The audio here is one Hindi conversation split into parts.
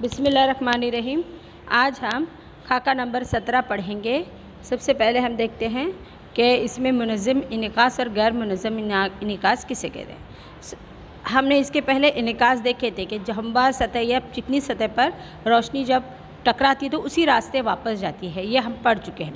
बिस्मिल्लाहिर्रहमानिर्रहीम। आज हम खाका नंबर 17 पढ़ेंगे। सबसे पहले हम देखते हैं कि इसमें मुनज़्ज़म इनकास और गैर मुनज़्ज़म इनकास किसे कहते हैं। हमने इसके पहले इनकास देखे थे कि हमवार सतह या चिकनी सतह पर रोशनी जब टकराती है तो उसी रास्ते वापस जाती है, ये हम पढ़ चुके हैं।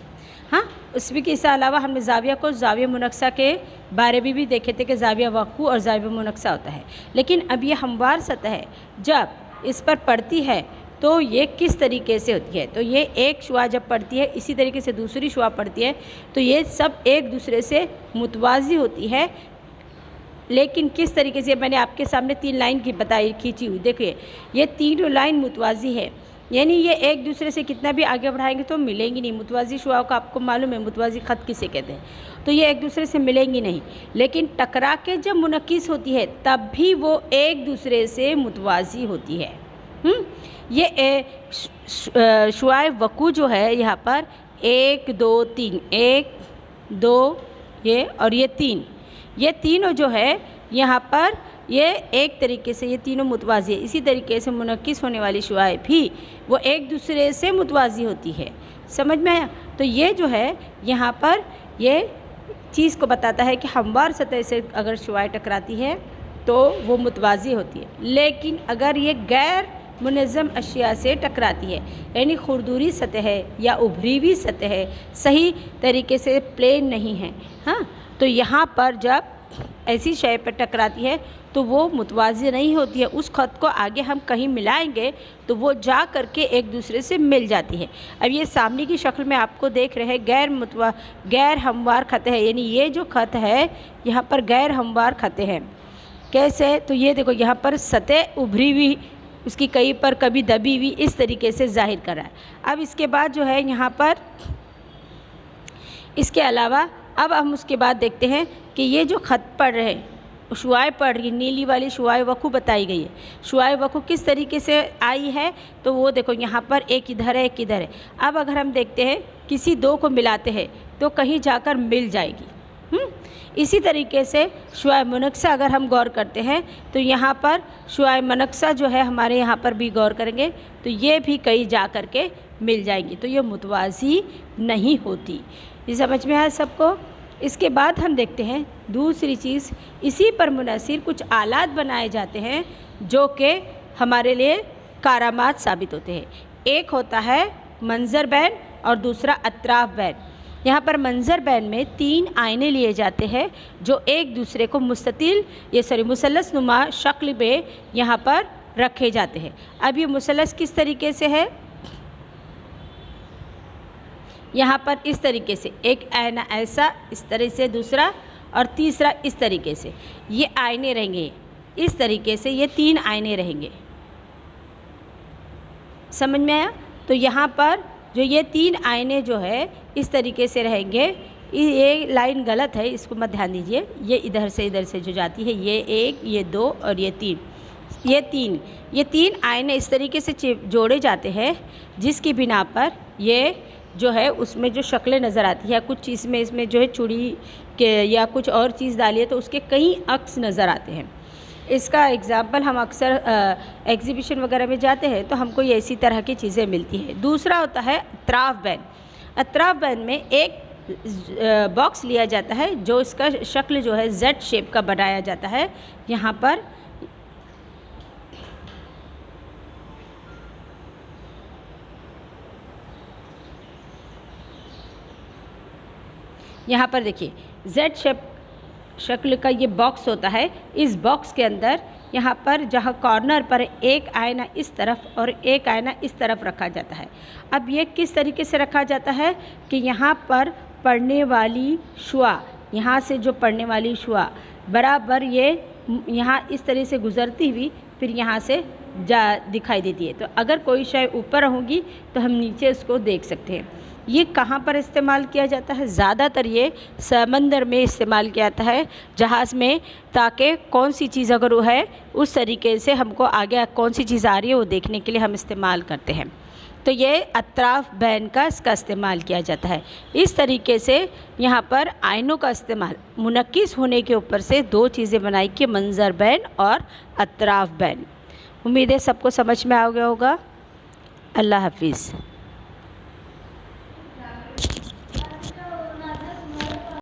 हाँ, उसमें के इसके अलावा हमने ज़ाविया को ज़ाविया मुनक्सा के बारे में भी देखे थे कि ज़ाविया वक़ू और ज़ाविया मुनक्सा होता है। लेकिन अब ये हमवार सतह है, जब इस पर पड़ती है तो ये किस तरीके से होती है। तो ये एक शुआ जब पड़ती है, इसी तरीके से दूसरी शुआ पड़ती है, तो ये सब एक दूसरे से मुतवाज़ी होती है। लेकिन किस तरीके से, मैंने आपके सामने 3 लाइन की बताई खींची हुई, देखिए ये तीनों लाइन मुतवाज़ी है, यानी ये एक दूसरे से कितना भी आगे बढ़ाएंगे तो मिलेंगी नहीं। मुतवाज़ी शुआओं का आपको मालूम है, मुतवाज़ी ख़त किसे कहते हैं, तो ये एक दूसरे से मिलेंगी नहीं। लेकिन टकरा के जब मुनक्किस होती है तब भी वो एक दूसरे से मुतवाज़ी होती है। ये शुआए वक़ू जो है यहाँ पर 1 2 3, 1 2 ये और ये 3, ये तीनों जो है यहाँ पर ये एक तरीके से ये तीनों मुतवाज़ी है। इसी तरीके से मुनक्किस होने वाली शुआएँ भी वो एक दूसरे से मुतवाज़ी होती है। समझ में आया? तो ये जो है यहाँ पर ये चीज़ को बताता है कि हमवार सतह से अगर शुआएँ टकराती है तो वो मुतवाज़ी होती है। लेकिन अगर ये गैर मुनज़्ज़म अशिया से टकराती है, यानी खुरदूरी सतह है या उभरी हुई सतह है, सही तरीके से प्लेन नहीं है, हाँ, तो यहाँ पर जब ऐसी शय पर टकराती है तो वो मुतवाज़ी नहीं होती है। उस ख़त को आगे हम कहीं मिलाएंगे तो वो जा करके एक दूसरे से मिल जाती है। अब ये सामने की शक्ल में आपको देख रहे हैं गैर हमवार ख़त है, यानी ये जो ख़त है यहाँ पर गैर हमवार ख़त है। कैसे? तो ये देखो यहाँ पर सतह उभरी हुई, उसकी कहीं पर कभी दबी हुई, इस तरीके से जाहिर कर रहा है। अब इसके बाद जो है यहाँ पर इसके अलावा अब हम उसके बाद देखते हैं कि ये जो ख़त पढ़ रहे हैं, शुआएँ पढ़ रही, नीली वाली शुआए वक़ू बताई गई है। शुआए वक़ू किस तरीके से आई है, तो वो देखो यहाँ पर एक इधर है, एक इधर है। अब अगर हम देखते हैं किसी दो को मिलाते हैं तो कहीं जाकर मिल जाएगी। इसी तरीके से शुआए मुनक्सा अगर हम गौर करते हैं तो यहाँ पर शुआए मुनक्सा जो है हमारे यहाँ पर भी गौर करेंगे तो ये भी कहीं जा कर के मिल जाएंगी, तो ये मुतवाज़ी नहीं होती। ये समझ में आया सबको? इसके बाद हम देखते हैं दूसरी चीज़, इसी पर मुनहसिर कुछ आलात बनाए जाते हैं जो कि हमारे लिए कारामात साबित होते हैं। एक होता है मंजर बैन और दूसरा अतराफ बैन। यहाँ पर मंजर बैन में 3 आईने लिए जाते हैं जो एक दूसरे को मुसल्लस नुमा शक्ल में यहाँ पर रखे जाते हैं। अब ये मुसल्लस किस तरीके से है, यहाँ पर इस तरीके से एक आईना ऐसा, इस तरह से दूसरा और तीसरा इस तरीके से, ये आईने रहेंगे। इस तरीके से ये 3 आईने रहेंगे। समझ में आया? तो यहाँ पर जो ये 3 आईने जो है इस तरीके से रहेंगे। ये लाइन गलत है, इसको मत ध्यान दीजिए। ये इधर से जो जाती है, ये 1, ये 2 और ये 3, ये 3 आईने इस तरीके से जोड़े जाते हैं जिसकी बिना पर ये जो है उसमें जो शक्लें नज़र आती है, कुछ चीज़ में इसमें जो है चूड़ी के या कुछ और चीज़ डाली है तो उसके कई अक्स नज़र आते हैं। इसका एग्ज़ाम्पल हम अक्सर एग्ज़िबिशन वगैरह में जाते हैं तो हमको ये इसी तरह की चीज़ें मिलती है। दूसरा होता है अतराफ बैन। अतराफ बैन में एक बॉक्स लिया जाता है जो इसका शक्ल जो है Z शेप का बनाया जाता है। यहाँ पर देखिए Z शेप शक्ल का ये बॉक्स होता है। इस बॉक्स के अंदर यहाँ पर जहाँ कॉर्नर पर एक आईना इस तरफ और एक आईना इस तरफ रखा जाता है। अब ये किस तरीके से रखा जाता है कि यहाँ पर पढ़ने वाली शुआ, यहाँ से जो पढ़ने वाली शुआ बराबर ये यहाँ इस तरह से गुज़रती हुई फिर यहाँ से दिखाई देती है। तो अगर कोई शय ऊपर होगी तो हम नीचे इसको देख सकते हैं। ये कहाँ पर इस्तेमाल किया जाता है? ज़्यादातर ये समंदर में इस्तेमाल किया जाता है, जहाज़ में, ताकि कौन सी चीज़ अगर वो है उस तरीके से हमको आगे कौन सी चीज़ आ रही है वो देखने के लिए हम इस्तेमाल करते हैं। तो ये अतराफ बैन का इसका इस्तेमाल किया जाता है। इस तरीके से यहाँ पर आइनों का इस्तेमाल मुनक्किस होने के ऊपर से 2 चीज़ें बनाई कि मंजर बैन और अतराफ बैन। उम्मीद है सबको समझ में आ गया होगा। अल्लाह हाफिज़।